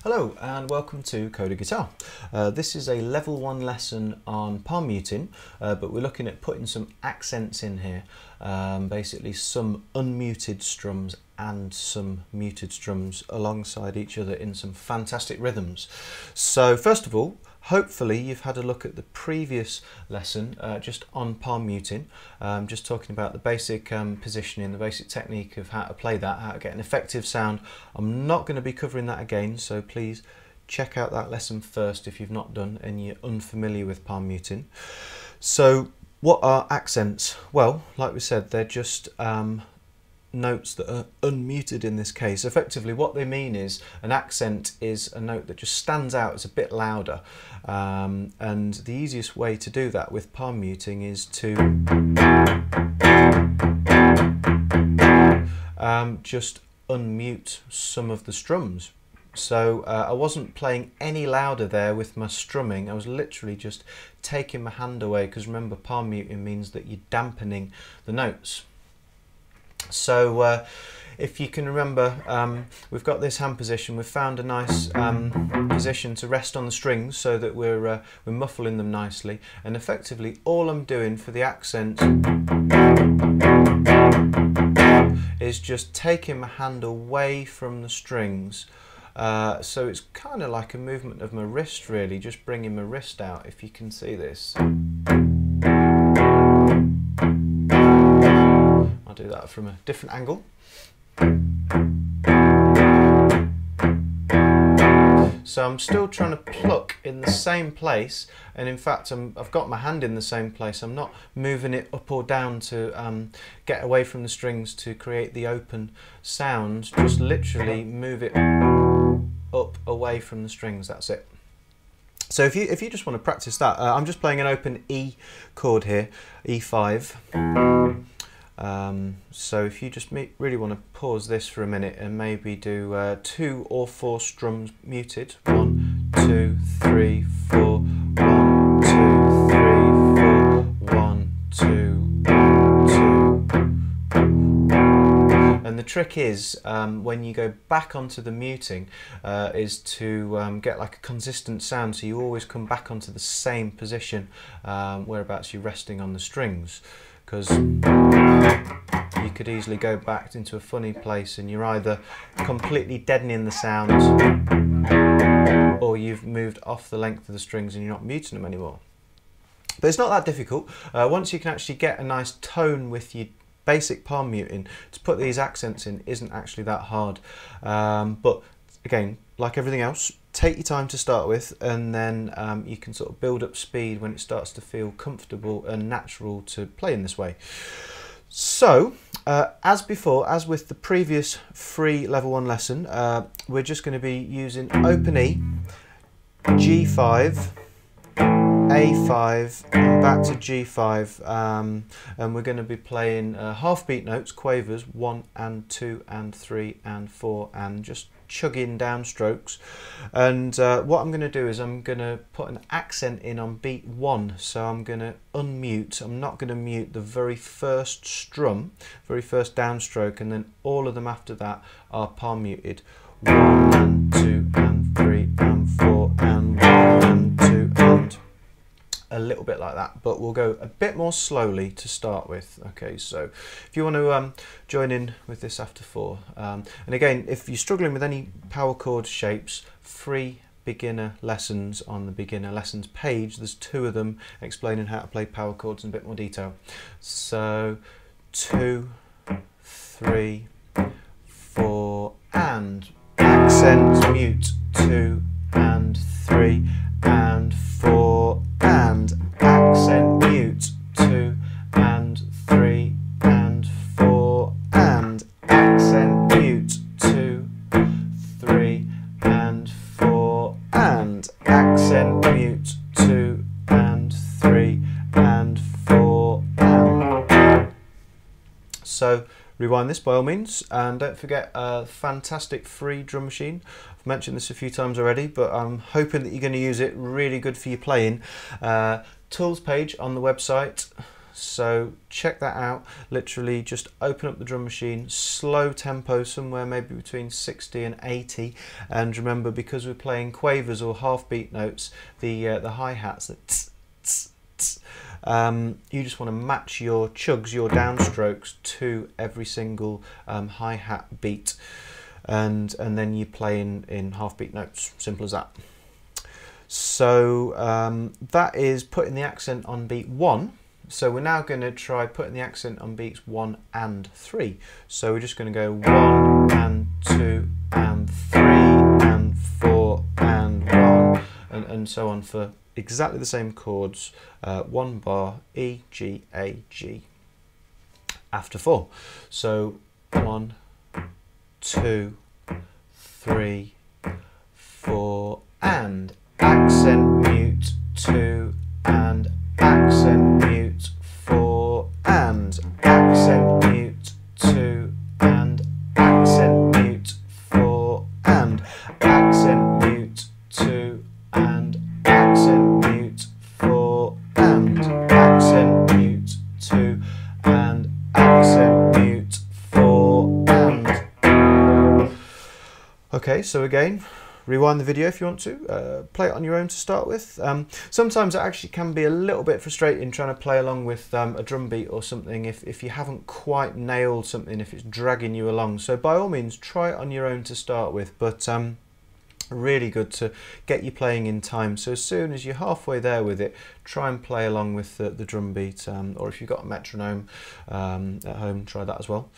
Hello and welcome to Coded Guitar. This is a level 1 lesson on palm muting, but we're looking at putting some accents in here, basically some unmuted strums and some muted strums alongside each other in some fantastic rhythms. So first of all, hopefully you've had a look at the previous lesson just on palm muting, just talking about the basic positioning, the basic technique of how to play that, how to get an effective sound. I'm not going to be covering that again, so please check out that lesson first if you've not done and you're unfamiliar with palm muting. So what are accents? Well, like we said, they're just notes that are unmuted in this case. Effectively what they mean is an accent is a note that just stands out, it's a bit louder, and the easiest way to do that with palm muting is to just unmute some of the strums. So I wasn't playing any louder there with my strumming, I was literally just taking my hand away, because remember palm muting means that you're dampening the notes. So if you can remember, we've got this hand position, we've found a nice position to rest on the strings so that we're muffling them nicely, and effectively all I'm doing for the accent is just taking my hand away from the strings. So it's kind of like a movement of my wrist really, just bringing my wrist out, if you can see this. Do that from a different angle. So I'm still trying to pluck in the same place, and in fact I've got my hand in the same place. I'm not moving it up or down to get away from the strings to create the open sound, just literally move it up away from the strings, that's it. So if you just want to practice that, I'm just playing an open E chord here, E5. So if you just really want to pause this for a minute and maybe do 2 or 4 strums muted. 1, 2, 3, 4. 1, 2, 3, 4. 1, 2, 1, 2. And the trick is, when you go back onto the muting, is to get like a consistent sound, so you always come back onto the same position whereabouts you're resting on the strings. Because you could easily go back into a funny place and you're either completely deadening the sound or you've moved off the length of the strings and you're not muting them anymore. But it's not that difficult. Once you can actually get a nice tone with your basic palm muting, to put these accents in isn't actually that hard. But again, like everything else, take your time to start with, and then you can sort of build up speed when it starts to feel comfortable and natural to play in this way. So, as before, as with the previous free level 1 lesson, we're just going to be using open E, G5, A5 and back to G5, and we're going to be playing half beat notes, quavers, 1 and 2 and 3 and 4, and just chugging down strokes. And what I'm going to do is I'm going to put an accent in on beat 1, so I'm going to unmute. I'm not going to mute the very first strum, very first downstroke, and then all of them after that are palm muted. 1 and 2 and 3 and 4 and 1 and 2 and a little bit like that, but we'll go a bit more slowly to start with. Okay, so if you want to join in with this after 4, and again, if you're struggling with any power chord shapes, free beginner lessons on the beginner lessons page, there's 2 of them explaining how to play power chords in a bit more detail. So 2, 3, 4 and accent mute, 2 and 3 and 4 and accent mute, 2 and 3 and 4 and accent mute, 2, 3 and 4 and accent mute, 2 and 3 and 4 and. So rewind this by all means, and don't forget a fantastic free drum machine. I've mentioned this a few times already, but I'm hoping that you're going to use it. Really good for your playing. Tools page on the website, So check that out. Literally just open up the drum machine, slow tempo, somewhere maybe between 60 and 80. And remember, because we're playing quavers or half beat notes, the hi-hats, you just want to match your chugs, your downstrokes, to every single hi-hat beat, and then you play in half beat notes. Simple as that. So that is putting the accent on beat 1. So we're now going to try putting the accent on beats 1 and 3. So we're just going to go 1 and 2 and 3 and 4 and 1 and so on for exactly the same chords, 1 bar, E, G, A, G, after 4. So 1, 2, 3, 4, and accent mute 2 and accent mute 4 and accent mute 2 and accent mute 4 and accent mute 2 and accent mute 4 and accent mute 2 and accent mute 4 and. Okay, so again, rewind the video if you want to, play it on your own to start with. Sometimes it actually can be a little bit frustrating trying to play along with a drum beat or something if you haven't quite nailed something, if it's dragging you along. So by all means try it on your own to start with, but really good to get you playing in time. So as soon as you're halfway there with it, try and play along with the drum beat, or if you've got a metronome at home, try that as well.